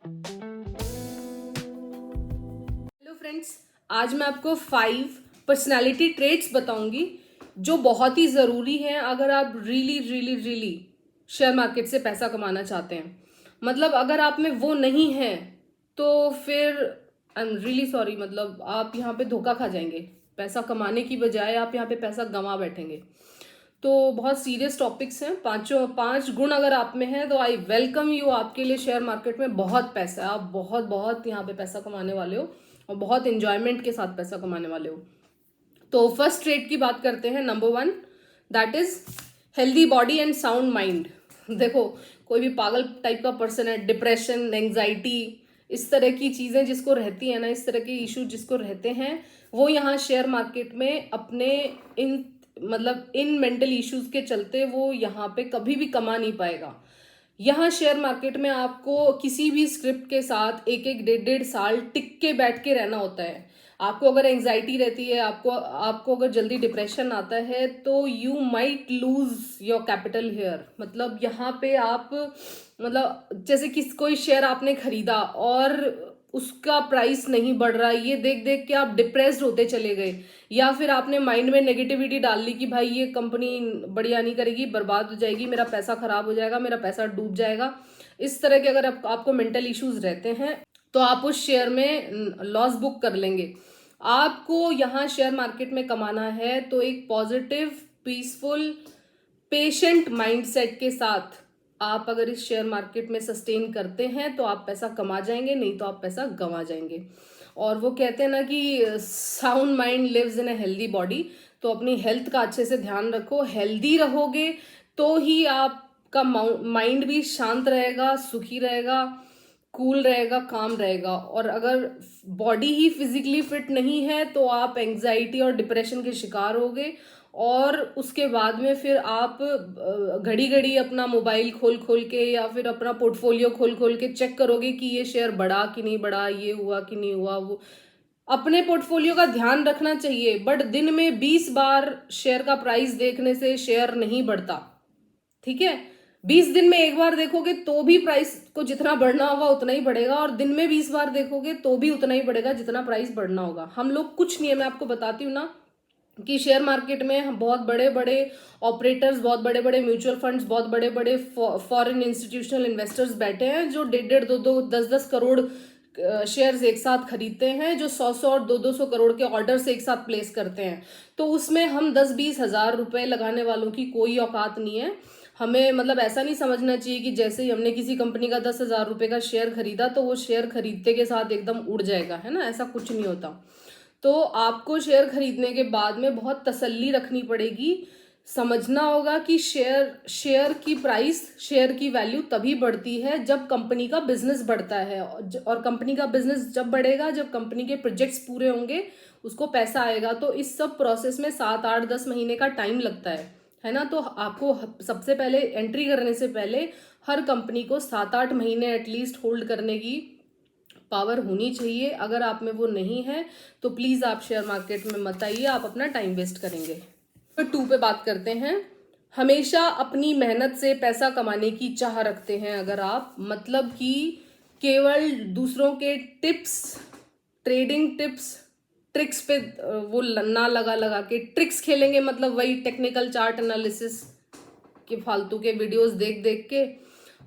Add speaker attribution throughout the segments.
Speaker 1: Hello friends, आज मैं आपको 5 पर्सनालिटी ट्रेट्स बताऊंगी जो बहुत ही ज़रूरी हैं अगर आप really really really share market से पैसा कमाना चाहते हैं। मतलब अगर आप में वो नहीं है तो फिर आई एम रियली सॉरी, मतलब आप यहाँ पे धोखा खा जाएंगे। पैसा कमाने की बजाय आप यहाँ पे पैसा गंवा बैठेंगे। तो बहुत सीरियस टॉपिक्स हैं। 5 गुण अगर आप में हैं तो आई वेलकम यू। आपके लिए शेयर मार्केट में बहुत पैसा है, आप बहुत बहुत यहाँ पे पैसा कमाने वाले हो और बहुत इंजॉयमेंट के साथ पैसा कमाने वाले हो। तो फर्स्ट ट्रेड की बात करते हैं। Number 1, that is healthy body and sound mind. देखो, कोई भी पागल टाइप का पर्सन है, डिप्रेशन, एंग्जाइटी, इस तरह की चीजें जिसको रहती है ना, इस तरह के इशू जिसको रहते हैं, वो यहाँ शेयर मार्केट में अपने इन मेंटल इश्यूज के चलते वो यहाँ पे कभी भी कमा नहीं पाएगा। यहाँ शेयर मार्केट में आपको किसी भी स्क्रिप्ट के साथ 1-1, 1.5 साल टिक के बैठ के रहना होता है। आपको अगर एंग्जाइटी रहती है, आपको अगर जल्दी डिप्रेशन आता है तो you might lose your capital hair. मतलब यहाँ पे आप, मतलब जैसे कि कोई शेयर आपने खरीदा और उसका प्राइस नहीं बढ़ रहा, ये देख देख के आप डिप्रेस्ड होते चले गए, या फिर आपने माइंड में नेगेटिविटी डाल ली कि भाई ये कंपनी बढ़िया नहीं करेगी, बर्बाद हो जाएगी, मेरा पैसा खराब हो जाएगा, मेरा पैसा डूब जाएगा। इस तरह के अगर आपको मेंटल इश्यूज रहते हैं तो आप उस शेयर में लॉस बुक कर लेंगे। आपको यहाँ शेयर मार्केट में कमाना है तो एक पॉजिटिव, पीसफुल, पेशेंट माइंडसेट के साथ आप अगर इस शेयर मार्केट में सस्टेन करते हैं तो आप पैसा कमा जाएंगे, नहीं तो आप पैसा गंवा जाएंगे। और वो कहते हैं ना कि sound mind lives in a healthy body. तो अपनी हेल्थ का अच्छे से ध्यान रखो। हेल्दी रहोगे तो ही आपका माइंड भी शांत रहेगा, सुखी रहेगा, कूल रहेगा, काम रहेगा। और अगर बॉडी ही फिजिकली फिट नहीं है तो आप एंग्जाइटी और डिप्रेशन के शिकार होगे। और उसके बाद में फिर आप घड़ी घड़ी अपना मोबाइल खोल खोल के या फिर अपना पोर्टफोलियो खोल खोल के चेक करोगे कि ये शेयर बढ़ा कि नहीं बढ़ा, ये हुआ कि नहीं हुआ। वो अपने पोर्टफोलियो का ध्यान रखना चाहिए, बट दिन में 20 बार शेयर का प्राइस देखने से शेयर नहीं बढ़ता। ठीक है, 20 दिन में एक बार देखोगे तो भी प्राइस को जितना बढ़ना होगा उतना ही बढ़ेगा, और दिन में 20 बार देखोगे तो भी उतना ही बढ़ेगा जितना प्राइस बढ़ना होगा। हम लोग कुछ नहीं है, मैं आपको बताती हूँ ना कि शेयर मार्केट में हम बहुत बड़े बड़े ऑपरेटर्स, बहुत बड़े बड़े म्यूचुअल फंड्स, बहुत बड़े बड़े फॉरेन इंस्टीट्यूशनल इन्वेस्टर्स बैठे हैं जो 1.5, 2-2, 10-10 करोड़ शेयर्स एक साथ खरीदते हैं, जो 100-100 और 200-200 करोड़ के ऑर्डर्स एक साथ प्लेस करते हैं। तो उसमें हम 10-20 हजार रुपए लगाने वालों की कोई औकात नहीं है। हमें मतलब ऐसा नहीं समझना चाहिए कि जैसे ही हमने किसी कंपनी का 10,000 रुपए का शेयर खरीदा तो वो शेयर खरीदते के साथ एकदम उड़ जाएगा, है ना। ऐसा कुछ नहीं होता। तो आपको शेयर खरीदने के बाद में बहुत तसल्ली रखनी पड़ेगी। समझना होगा कि शेयर की प्राइस, शेयर की वैल्यू तभी बढ़ती है जब कंपनी का बिजनेस बढ़ता है, और कंपनी का बिजनेस जब बढ़ेगा, जब कंपनी के प्रोजेक्ट्स पूरे होंगे, उसको पैसा आएगा। तो इस सब प्रोसेस में 7-8-10 महीने का टाइम लगता है ना। तो आपको सबसे पहले एंट्री करने से पहले हर कंपनी को 7-8 महीने एटलीस्ट होल्ड करने की पावर होनी चाहिए। अगर आप में वो नहीं है तो प्लीज आप शेयर मार्केट में मत आइए, आप अपना टाइम वेस्ट करेंगे। नंबर 2 पे बात करते हैं। हमेशा अपनी मेहनत से पैसा कमाने की चाह रखते हैं अगर आप, मतलब कि केवल दूसरों के टिप्स, ट्रेडिंग टिप्स, ट्रिक्स पे वो ना लगा लगा के ट्रिक्स खेलेंगे, मतलब वही टेक्निकल चार्ट एनालिसिस के फालतू के वीडियोस देख देख के,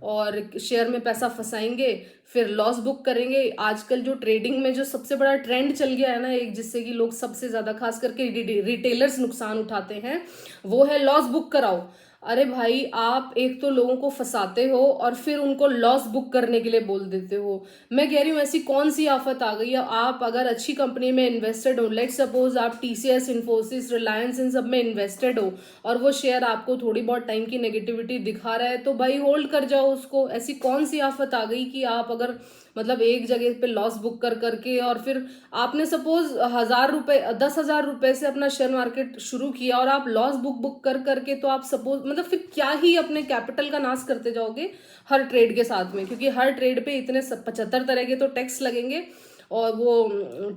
Speaker 1: और शेयर में पैसा फंसाएंगे, फिर लॉस बुक करेंगे। आजकल जो ट्रेडिंग में जो सबसे बड़ा ट्रेंड चल गया है ना एक, जिससे कि लोग सबसे ज्यादा खास करके रिटेलर्स नुकसान उठाते हैं, वो है लॉस बुक कराओ। अरे भाई, आप एक तो लोगों को फंसाते हो और फिर उनको लॉस बुक करने के लिए बोल देते हो। मैं कह रही हूँ ऐसी कौन सी आफत आ गई है। आप अगर अच्छी कंपनी में इन्वेस्टेड हो, लेट सपोज आप टीसीएस, इन्फोसिस, रिलायंस, इन सब में इन्वेस्टेड हो, और वो शेयर आपको थोड़ी बहुत टाइम की नेगेटिविटी दिखा रहा है, तो भाई होल्ड कर जाओ उसको। ऐसी कौन सी आफत आ गई कि आप अगर मतलब एक जगह पे लॉस बुक कर करके, और फिर आपने सपोज 1,000 रुपए, 10,000 रुपए से अपना शेयर मार्केट शुरू किया और आप लॉस बुक कर करके, तो आप सपोज मतलब फिर क्या ही अपने कैपिटल का नाश करते जाओगे हर ट्रेड के साथ में, क्योंकि हर ट्रेड पे इतने 75 तरह के तो टैक्स लगेंगे, और वो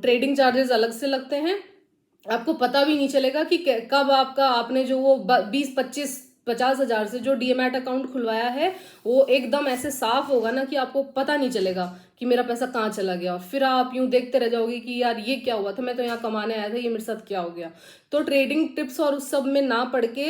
Speaker 1: ट्रेडिंग चार्जेस अलग से लगते हैं। आपको पता भी नहीं चलेगा कि कब आपने जो वो 20-25-50 हजार से जो डीएमैट अकाउंट खुलवाया है वो एकदम ऐसे साफ होगा ना कि आपको पता नहीं चलेगा कि मेरा पैसा कहाँ चला गया, फिर आप यूं देखते रह जाओगे कि यार ये क्या हुआ था, मैं तो यहाँ कमाने आया था, ये मेरे साथ क्या हो गया। तो ट्रेडिंग टिप्स और उस सब में ना पढ़ के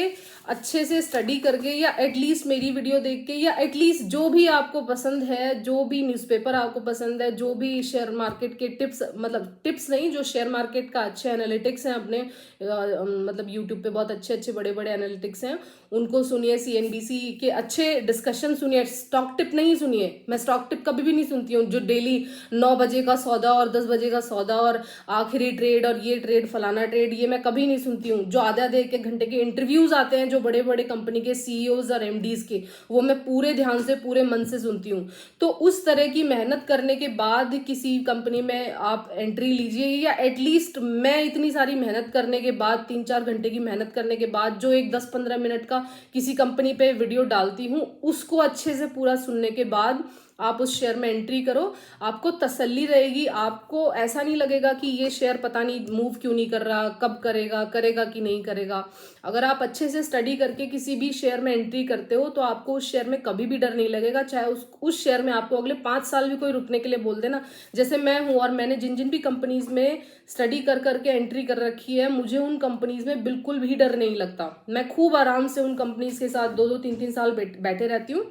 Speaker 1: अच्छे से स्टडी करके, या एटलीस्ट मेरी वीडियो देख के, या एटलीस्ट जो भी आपको पसंद है, जो भी न्यूज़पेपर आपको पसंद है, जो भी शेयर मार्केट के टिप्स, मतलब टिप्स नहीं, जो शेयर मार्केट का अच्छे एनालिटिक्स हैं अपने मतलब यूट्यूब पे बहुत अच्छे अच्छे बड़े बड़े एनालिटिक्स हैं, उनको सुनिए। CNBC के अच्छे डिस्कशन सुनिए, स्टॉक टिप नहीं सुनिए। मैं स्टॉक टिप कभी भी नहीं सुनती हूँ, जो डेली 9 बजे का सौदा और 10 बजे का सौदा और आखिरी ट्रेड और ये ट्रेड फलाना ट्रेड, ये मैं कभी नहीं सुनती हूँ। जो आधे आधे एक घंटे के इंटरव्यूज आते हैं जो बड़े बड़े कंपनी के CEOs और MDs के, वो मैं पूरे ध्यान से पूरे मन से सुनती हूँ। तो उस तरह की मेहनत करने के बाद किसी कंपनी में आप एंट्री लीजिए, या एटलीस्ट मैं इतनी सारी मेहनत करने के बाद, 3-4 घंटे की मेहनत करने के बाद जो एक 10-15 मिनट का किसी कंपनी पे वीडियो डालती हूँ, उसको अच्छे से पूरा सुनने के बाद आप उस शेयर में एंट्री करो। आपको तसल्ली रहेगी, आपको ऐसा नहीं लगेगा कि ये शेयर पता नहीं मूव क्यों नहीं कर रहा, कब करेगा, करेगा कि नहीं करेगा। अगर आप अच्छे से स्टडी करके किसी भी शेयर में एंट्री करते हो तो आपको उस शेयर में कभी भी डर नहीं लगेगा, चाहे उस शेयर में आपको अगले 5 साल भी कोई रुकने के लिए बोल देना। जैसे मैं हूँ, और मैंने जिन जिन भी कंपनीज में स्टडी कर करके एंट्री कर रखी है, मुझे उन कंपनीज में बिल्कुल भी डर नहीं लगता। मैं खूब आराम से उन कंपनीज के साथ 2-2, 3-3 साल बैठे रहती हूँ।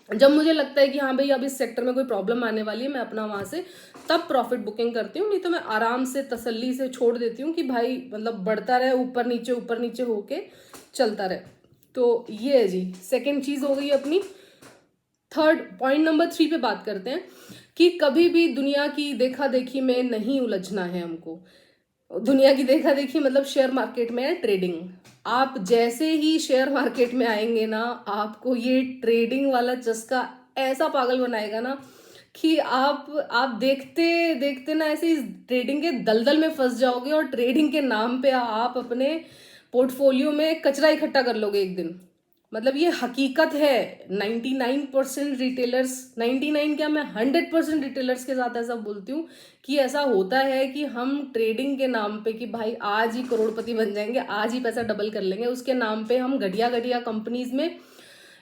Speaker 1: जब मुझे लगता है कि हाँ भाई अब इस सेक्टर में कोई प्रॉब्लम आने वाली है, मैं अपना वहां से तब प्रॉफिट बुकिंग करती हूँ, नहीं तो मैं आराम से तसल्ली से छोड़ देती हूँ कि भाई मतलब बढ़ता रहे, ऊपर नीचे होके चलता रहे। तो ये है जी, सेकेंड चीज हो गई अपनी। थर्ड पॉइंट नंबर 3 पे बात करते हैं कि कभी भी दुनिया की देखा देखी में नहीं उलझना है हमको। दुनिया की देखा देखी मतलब शेयर मार्केट में है ट्रेडिंग। आप जैसे ही शेयर मार्केट में आएंगे ना, आपको ये ट्रेडिंग वाला चस्का ऐसा पागल बनाएगा ना कि आप देखते देखते ना ऐसे इस ट्रेडिंग के दलदल में फंस जाओगे, और ट्रेडिंग के नाम पे आप अपने पोर्टफोलियो में कचरा इकट्ठा कर लोगे एक दिन। मतलब ये हकीकत है। 99% रिटेलर्स, 99 क्या, मैं 100% रिटेलर्स के साथ ऐसा बोलती हूँ कि ऐसा होता है कि हम ट्रेडिंग के नाम पे कि भाई आज ही करोड़पति बन जाएंगे, आज ही पैसा डबल कर लेंगे, उसके नाम पे हम घटिया घटिया कंपनीज में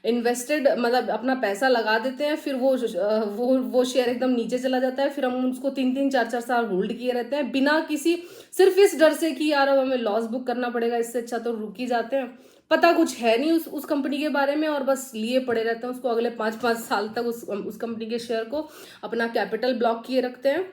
Speaker 1: इन्वेस्टेड मतलब अपना पैसा लगा देते हैं। फिर वो शेयर एकदम नीचे चला जाता है, फिर हम उसको 3-3, 4-4 साल होल्ड किए रहते हैं बिना किसी, सिर्फ इस डर से कि यार अब हमें लॉस बुक करना पड़ेगा, इससे अच्छा तो रुक ही जाते हैं। पता कुछ है नहीं उस कंपनी के बारे में, और बस लिए पड़े रहते हैं उसको, अगले 5-5 साल तक उस कंपनी के शेयर को अपना कैपिटल ब्लॉक किए रखते हैं।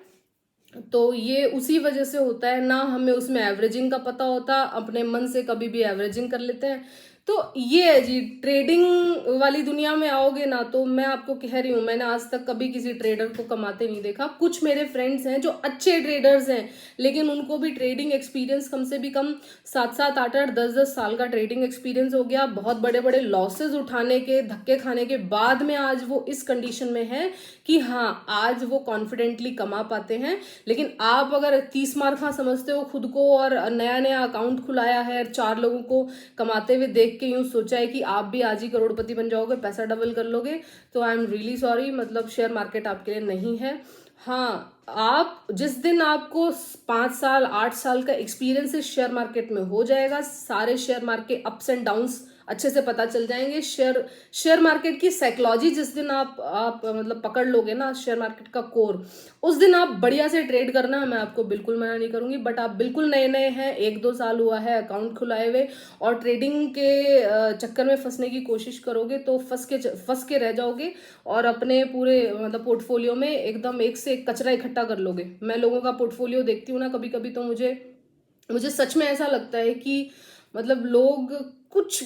Speaker 1: तो ये उसी वजह से होता है ना, हमें उसमें एवरेजिंग का पता होता, अपने मन से कभी भी एवरेजिंग कर लेते हैं। तो ये है जी, ट्रेडिंग वाली दुनिया में आओगे ना, तो मैं आपको कह रही हूँ, मैंने आज तक कभी किसी ट्रेडर को कमाते नहीं देखा। कुछ मेरे फ्रेंड्स हैं जो अच्छे ट्रेडर्स हैं, लेकिन उनको भी ट्रेडिंग एक्सपीरियंस कम से भी कम 7-7, 8-8, 10-10 साल का ट्रेडिंग एक्सपीरियंस हो गया। बहुत बड़े बड़े लॉसेज उठाने के, धक्के खाने के बाद में आज वो इस कंडीशन में है कि हाँ आज वो कॉन्फिडेंटली कमा पाते हैं। लेकिन आप अगर 30 मार्का समझते हो खुद को, और नया नया अकाउंट खुलाया है, 4 लोगों को कमाते हुए देख के यूं सोचा है कि आप भी आज ही करोड़पति बन जाओगे, पैसा डबल कर लोगे, तो आई एम रियली सॉरी, मतलब शेयर मार्केट आपके लिए नहीं है। हाँ, आप जिस दिन आपको 5 साल 8 साल का एक्सपीरियंस इस शेयर मार्केट में हो जाएगा, सारे share market ups and downs अच्छे से पता चल जाएंगे, शेयर मार्केट की साइकोलॉजी जिस दिन आप मतलब पकड़ लोगे ना, शेयर मार्केट का कोर, उस दिन आप बढ़िया से ट्रेड करना। मैं आपको बिल्कुल मना नहीं करूंगी, बट आप बिल्कुल नए नए हैं, 1-2 साल हुआ है अकाउंट खुलाए हुए, और ट्रेडिंग के चक्कर में फंसने की कोशिश करोगे तो फंस के रह जाओगे, और अपने पूरे मतलब पोर्टफोलियो में एकदम एक से एक कचरा इकट्ठा कर लोगे। मैं लोगों का पोर्टफोलियो देखती हूँ ना कभी कभी, तो मुझे सच में ऐसा लगता है कि मतलब लोग कुछ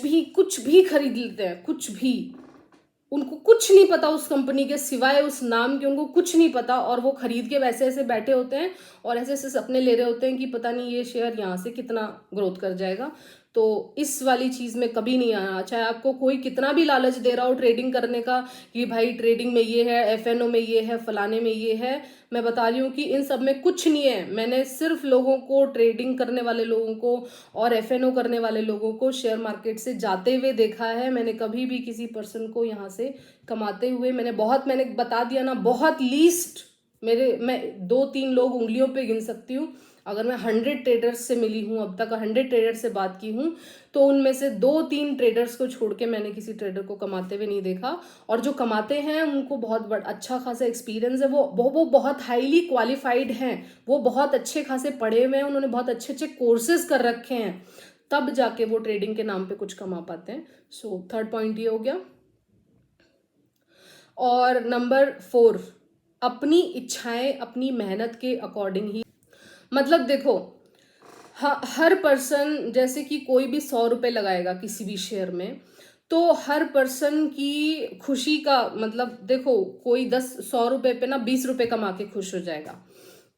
Speaker 1: भी खरीद लेते हैं, कुछ भी, उनको कुछ नहीं पता उस कंपनी के सिवाय उस नाम के, उनको कुछ नहीं पता, और वो खरीद के वैसे ऐसे बैठे होते हैं और ऐसे ऐसे सपने ले रहे होते हैं कि पता नहीं ये शेयर यहाँ से कितना ग्रोथ कर जाएगा। तो इस वाली चीज़ में कभी नहीं आना, चाहे आपको कोई कितना भी लालच दे रहा हो ट्रेडिंग करने का कि भाई ट्रेडिंग में ये है, FNO में ये है, फलाने में ये है, मैं बता रही हूँ कि इन सब में कुछ नहीं है। मैंने सिर्फ लोगों को, ट्रेडिंग करने वाले लोगों को और FNO करने वाले लोगों को शेयर मार्केट से जाते हुए देखा है। मैंने कभी भी किसी पर्सन को यहाँ से कमाते हुए, मैंने बता दिया ना, बहुत लीस्ट मैं 2-3 लोग उंगलियों पे गिन सकती हूँ। अगर मैं 100 ट्रेडर्स से मिली हूँ, अब तक 100 ट्रेडर्स से बात की हूँ, तो उनमें से 2-3 ट्रेडर्स को छोड़ के मैंने किसी ट्रेडर को कमाते हुए नहीं देखा। और जो कमाते हैं उनको बहुत अच्छा खासा एक्सपीरियंस है, वो बहुत हाईली क्वालिफाइड हैं, वो बहुत अच्छे खासे पढ़े हुए हैं, उन्होंने बहुत अच्छे अच्छे कोर्सेज कर रखे हैं, तब जाके वो ट्रेडिंग के नाम पे कुछ कमा पाते हैं। सो थर्ड पॉइंट ये हो गया। और नंबर 4, अपनी इच्छाएं अपनी मेहनत के अकॉर्डिंग ही, मतलब देखो, हर पर्सन, जैसे कि कोई भी 100 रुपये लगाएगा किसी भी शेयर में, तो हर पर्सन की खुशी का मतलब देखो, कोई 100 रुपये पे ना 20 रुपये कमा के खुश हो जाएगा,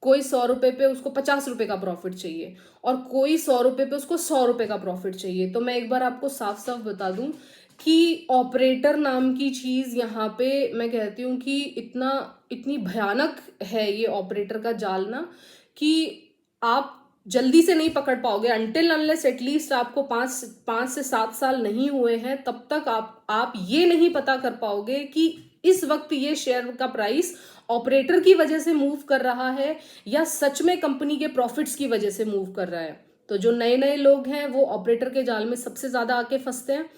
Speaker 1: कोई 100 रुपये पे उसको 50 रुपये का प्रॉफिट चाहिए, और कोई 100 रुपये पे उसको 100 रुपये का प्रॉफिट चाहिए। तो मैं एक बार आपको साफ साफ बता दूं कि ऑपरेटर नाम की चीज यहाँ पे मैं कहती हूँ कि इतनी भयानक है ये ऑपरेटर का जाल ना, कि आप जल्दी से नहीं पकड़ पाओगे। अनटिल अनलेस एटलीस्ट आपको 5 से 7 साल नहीं हुए हैं, तब तक आप ये नहीं पता कर पाओगे कि इस वक्त ये शेयर का प्राइस ऑपरेटर की वजह से मूव कर रहा है या सच में कंपनी के प्रॉफिट्स की वजह से मूव कर रहा है। तो जो नए नए लोग हैं वो ऑपरेटर के जाल में सबसे ज्यादा आके फंसते हैं।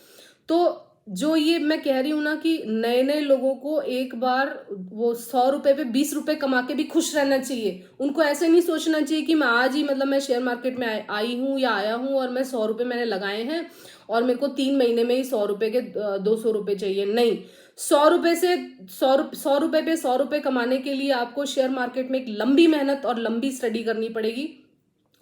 Speaker 1: तो जो ये मैं कह रही हूं ना कि नए नए लोगों को एक बार वो 100 रुपये पे 20 रुपये कमा के भी खुश रहना चाहिए। उनको ऐसे नहीं सोचना चाहिए कि मैं आज ही मतलब मैं शेयर मार्केट में आई हूं या आया हूं और मैं 100 रुपये मैंने लगाए हैं और मेरे को 3 महीने में ही 100 रुपये के 200 रुपये चाहिए। नहीं, 100 रुपये से 100 रुपये पे 100 रुपये कमाने के लिए आपको शेयर मार्केट में एक लंबी मेहनत और लंबी स्टडी करनी पड़ेगी,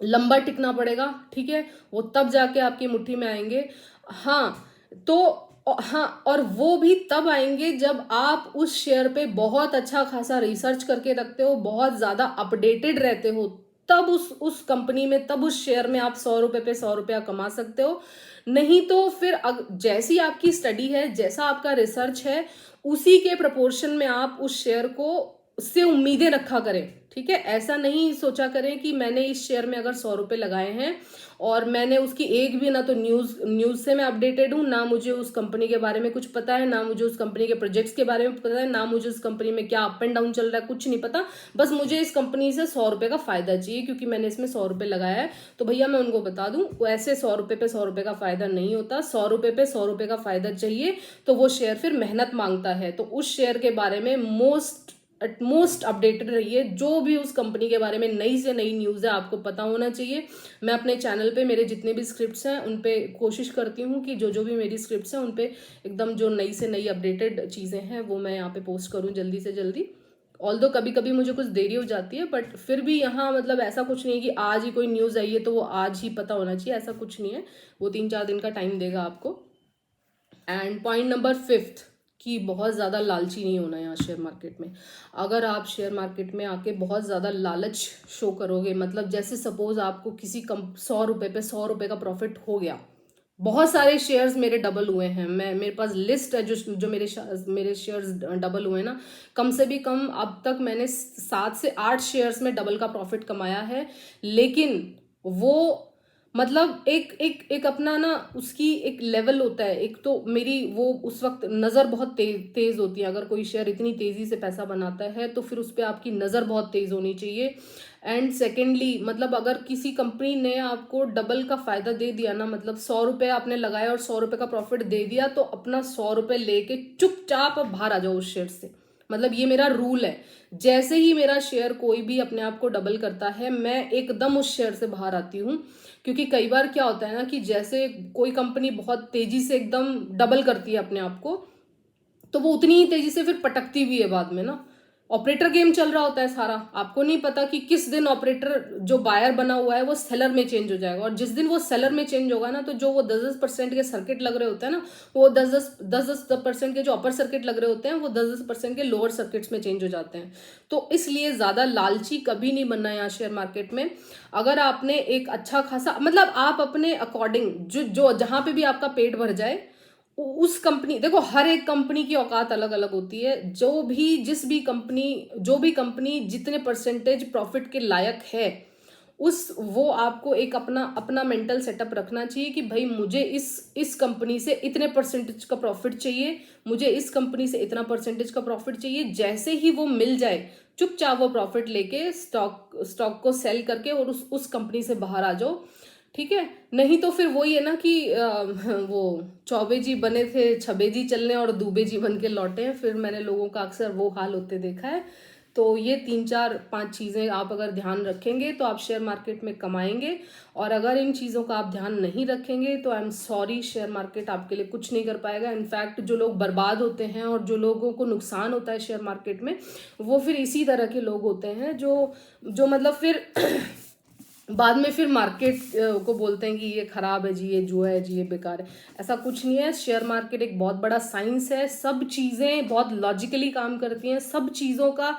Speaker 1: लंबा टिकना पड़ेगा, ठीक है। वो तब जाके आपकी मुट्ठी में आएंगे। हाँ, तो हाँ, और वो भी तब आएंगे जब आप उस शेयर पे बहुत अच्छा खासा रिसर्च करके रखते हो, बहुत ज्यादा अपडेटेड रहते हो, तब उस कंपनी में, तब उस शेयर में आप 100 रुपये पे 100 रुपया कमा सकते हो। नहीं तो फिर जैसी आपकी स्टडी है, जैसा आपका रिसर्च है, उसी के प्रपोर्शन में आप उस शेयर को उससे उम्मीदें रखा करें, ठीक है। ऐसा नहीं सोचा करें कि मैंने इस शेयर में अगर 100 रुपये लगाए हैं और मैंने उसकी एक भी ना तो न्यूज से मैं अपडेटेड हूँ, ना मुझे उस कंपनी के बारे में कुछ पता है, ना मुझे उस कंपनी के प्रोजेक्ट्स के बारे में पता है, ना मुझे उस कंपनी में क्या अप एंड डाउन चल रहा है, कुछ नहीं पता। बस मुझे इस कंपनी से 100 रुपये का फायदा चाहिए क्योंकि मैंने इसमें 100 रुपये लगाया है। तो भैया मैं उनको बता दूं, ऐसे 100 रुपये पे 100 रुपये का फायदा नहीं होता। 100 रुपये पे 100 रुपये का फायदा चाहिए तो वो शेयर फिर मेहनत मांगता है। तो उस शेयर के बारे में मोस्ट अपडेटेड रहिए। जो भी उस कंपनी के बारे में नई से नई न्यूज़ है आपको पता होना चाहिए। मैं अपने चैनल पे मेरे जितने भी स्क्रिप्ट्स हैं उन पे कोशिश करती हूँ कि जो भी मेरी स्क्रिप्ट्स हैं उन पे एकदम जो नई से नई अपडेटेड चीज़ें हैं वो मैं यहाँ पे पोस्ट करूँ जल्दी से जल्दी। ऑल्दो कभी कभी मुझे कुछ देरी हो जाती है, बट फिर भी यहाँ मतलब ऐसा कुछ नहीं है कि आज ही कोई न्यूज़ आई है तो वो आज ही पता होना चाहिए, ऐसा कुछ नहीं है। वो 3-4 दिन का टाइम देगा आपको। एंड पॉइंट नंबर 5 कि बहुत ज़्यादा लालची नहीं होना यहाँ शेयर मार्केट में। अगर आप शेयर मार्केट में आके बहुत ज़्यादा लालच शो करोगे, मतलब जैसे सपोज आपको किसी 100 रुपये पे 100 रुपये का प्रॉफिट हो गया, बहुत सारे शेयर्स मेरे डबल हुए हैं, मेरे पास लिस्ट है जो मेरे शेयर्स डबल हुए ना। कम से भी कम अब तक मैंने 7 से 8 शेयर्स में डबल का प्रॉफिट कमाया है। लेकिन वो मतलब एक अपना ना उसकी एक लेवल होता है। एक तो मेरी वो उस वक्त नज़र बहुत तेज होती है। अगर कोई शेयर इतनी तेज़ी से पैसा बनाता है तो फिर उस पर आपकी नज़र बहुत तेज़ होनी चाहिए। एंड सेकेंडली मतलब अगर किसी कंपनी ने आपको डबल का फायदा दे दिया ना, मतलब 100 रुपये आपने लगाया और 100 रुपये का प्रॉफिट दे दिया, तो अपना 100 रुपये लेके चुपचाप अब बाहर आ जाओ उस शेयर से। मतलब ये मेरा रूल है। जैसे ही मेरा शेयर कोई भी अपने आप को डबल करता है मैं एकदम उस शेयर से बाहर आती हूँ। क्योंकि कई बार क्या होता है ना कि जैसे कोई कंपनी बहुत तेजी से एकदम डबल करती है अपने आप को, तो वो उतनी ही तेजी से फिर पटकती भी है बाद में ना। ऑपरेटर गेम चल रहा होता है सारा, आपको नहीं पता कि किस दिन ऑपरेटर जो बायर बना हुआ है वो सेलर में चेंज हो जाएगा, और जिस दिन वो सेलर में चेंज होगा ना तो जो वो 10% के सर्किट लग रहे होते हैं ना, वो 10% के जो अपर सर्किट लग रहे होते हैं वो 10% के लोअर सर्किट्स में चेंज हो जाते हैं। तो इसलिए ज्यादा लालची कभी नहीं बनना है यहाँ शेयर मार्केट में। अगर आपने एक अच्छा खासा मतलब आप अपने अकॉर्डिंग जो जहां पे भी आपका पेट भर जाए उस कंपनी, देखो हर एक कंपनी की औकात अलग अलग होती है। जो भी कंपनी जितने परसेंटेज प्रॉफिट के लायक है वो आपको एक अपना मेंटल सेटअप रखना चाहिए कि भाई मुझे इस कंपनी से इतने परसेंटेज का प्रॉफिट चाहिए, मुझे इस कंपनी से इतना परसेंटेज का प्रॉफिट चाहिए। जैसे ही वो मिल जाए चुपचाप वो प्रॉफिट लेके स्टॉक को सेल करके और उस कंपनी से बाहर आ जाओ, ठीक है। नहीं तो फिर वही है ना कि वो चौबे जी बने थे छबे जी चलने और दूबे जी बन के लौटे हैं, फिर मैंने लोगों का अक्सर वो हाल होते देखा है। तो ये 3 4 5 चीज़ें आप अगर ध्यान रखेंगे तो आप शेयर मार्केट में कमाएंगे, और अगर इन चीज़ों का आप ध्यान नहीं रखेंगे तो I am sorry, share market आपके लिए कुछ नहीं कर पाएगा। इनफैक्ट जो लोग बर्बाद होते हैं और जो लोगों को नुकसान होता है शेयर मार्केट में, वो फिर इसी तरह के लोग होते हैं जो मतलब फिर बाद में फिर मार्केट को बोलते हैं कि ये खराब है जी, ये जुआ है जी, ये बेकार है। ऐसा कुछ नहीं है। शेयर मार्केट एक बहुत बड़ा साइंस है, सब चीज़ें बहुत लॉजिकली काम करती हैं, सब चीज़ों का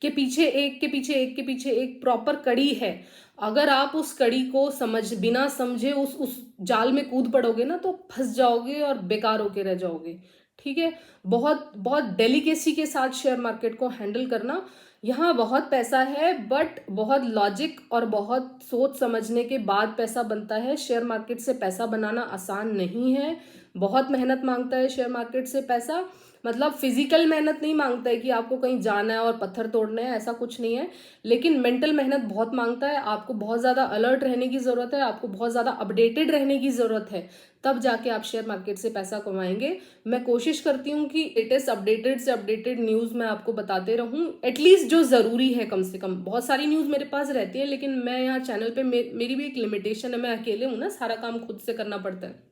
Speaker 1: के पीछे एक के पीछे एक के पीछे एक प्रॉपर कड़ी है। अगर आप उस कड़ी को बिना समझे उस जाल में कूद पड़ोगे ना, तो फंस जाओगे और बेकार होके रह जाओगे, ठीक है। बहुत बहुत डेलिकेसी के साथ शेयर मार्केट को हैंडल करना। यहाँ बहुत पैसा है, बट बहुत लॉजिक और बहुत सोच समझने के बाद पैसा बनता है। शेयर मार्केट से पैसा बनाना आसान नहीं है, बहुत मेहनत मांगता है शेयर मार्केट से पैसा। मतलब फिजिकल मेहनत नहीं मांगता है कि आपको कहीं जाना है और पत्थर तोड़ने हैं, ऐसा कुछ नहीं है। लेकिन मेंटल मेहनत बहुत मांगता है, आपको बहुत ज़्यादा अलर्ट रहने की ज़रूरत है, आपको बहुत ज़्यादा अपडेटेड रहने की ज़रूरत है, तब जाके आप शेयर मार्केट से पैसा कमाएंगे। मैं कोशिश करती हूँ कि लेटेस्ट अपडेटेड से अपडेटेड न्यूज़ मैं आपको बताते रहूँ, एटलीस्ट जो ज़रूरी है। कम से कम बहुत सारी न्यूज़ मेरे पास रहती है, लेकिन मैं यहाँ चैनल पे मेरी भी एक लिमिटेशन है, मैं अकेले हूँ ना, सारा काम खुद से करना पड़ता है।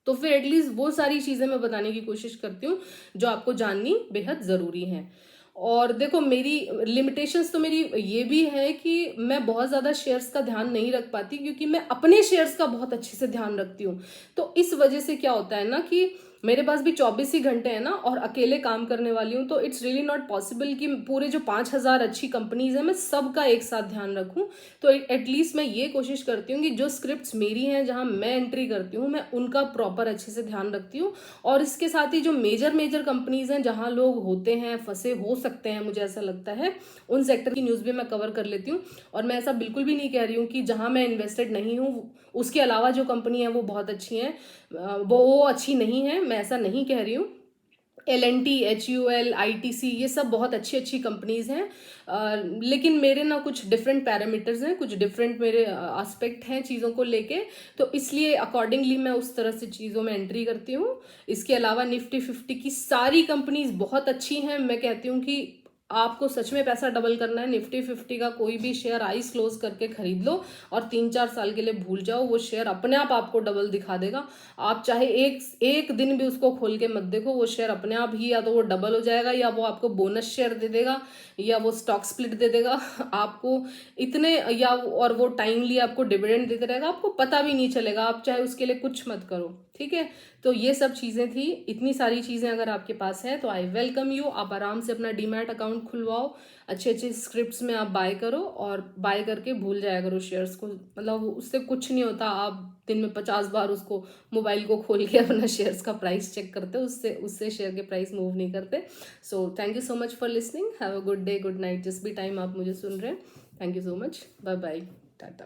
Speaker 1: तो फिर एटलीस्ट वो सारी चीज़ें मैं बताने की कोशिश करती हूँ जो आपको जाननी बेहद ज़रूरी है। और देखो, मेरी लिमिटेशंस तो मेरी ये भी है कि मैं बहुत ज़्यादा शेयर्स का ध्यान नहीं रख पाती, क्योंकि मैं अपने शेयर्स का बहुत अच्छे से ध्यान रखती हूँ। तो इस वजह से क्या होता है ना कि मेरे पास भी 24 ही घंटे हैं ना, और अकेले काम करने वाली हूँ, तो इट्स रियली नॉट पॉसिबल कि पूरे जो 5,000 अच्छी कंपनीज हैं मैं सबका एक साथ ध्यान रखूँ। तो एटलीस्ट मैं ये कोशिश करती हूँ कि जो स्क्रिप्ट्स मेरी हैं, जहाँ मैं एंट्री करती हूँ, मैं उनका प्रॉपर अच्छे से ध्यान रखती हूँ। और इसके साथ ही जो मेजर कंपनीज हैं जहाँ लोग होते हैं, फंसे हो सकते हैं, मुझे ऐसा लगता है, उन सेक्टर की न्यूज़ भी मैं कवर कर लेती हूँ। और मैं ऐसा बिल्कुल भी नहीं कह रही हूँ कि जहाँ मैं इन्वेस्टेड नहीं हूँ उसके अलावा जो कंपनी है वो बहुत अच्छी हैं, वो अच्छी नहीं है, मैं ऐसा नहीं कह रही हूँ। LNT, HUL, ITC, ये सब बहुत अच्छी अच्छी कंपनीज हैं। लेकिन मेरे ना कुछ डिफरेंट पैरामीटर्स हैं, कुछ डिफरेंट मेरे एस्पेक्ट हैं चीज़ों को लेके, तो इसलिए अकॉर्डिंगली मैं उस तरह से चीज़ों में एंट्री करती हूँ। इसके अलावा निफ्टी 50 की सारी कंपनीज बहुत अच्छी हैं। मैं कहती हूँ कि आपको सच में पैसा डबल करना है, निफ्टी 50 का कोई भी शेयर आईज क्लोज करके खरीद लो और 3 4 साल के लिए भूल जाओ, वो शेयर अपने आप आपको डबल दिखा देगा। आप चाहे एक दिन भी उसको खोल के मत देखो, वो शेयर अपने आप ही या तो वो डबल हो जाएगा, या वो आपको बोनस शेयर दे देगा, या वो स्टॉक स्प्लिट दे देगा आपको इतने, या और वो टाइमली आपको डिविडेंड देते रहेगा, आपको पता भी नहीं चलेगा, आप चाहे उसके लिए कुछ मत करो, ठीक है। तो ये सब चीज़ें थी। इतनी सारी चीज़ें अगर आपके पास है तो आई वेलकम यू। आप आराम से अपना डीमैट अकाउंट खुलवाओ, अच्छे अच्छे स्क्रिप्ट्स में आप बाय करो, और बाय करके भूल जाया करो शेयर्स को। मतलब उससे कुछ नहीं होता, आप दिन में 50 बार उसको मोबाइल को खोल के अपना शेयर्स का प्राइस चेक करते हो, उससे शेयर के प्राइस मूव नहीं करते। So thank you so much for listening, have a good day, good night, जिस भी टाइम आप मुझे सुन रहे हैं। Thank you so much, bye bye, Tata.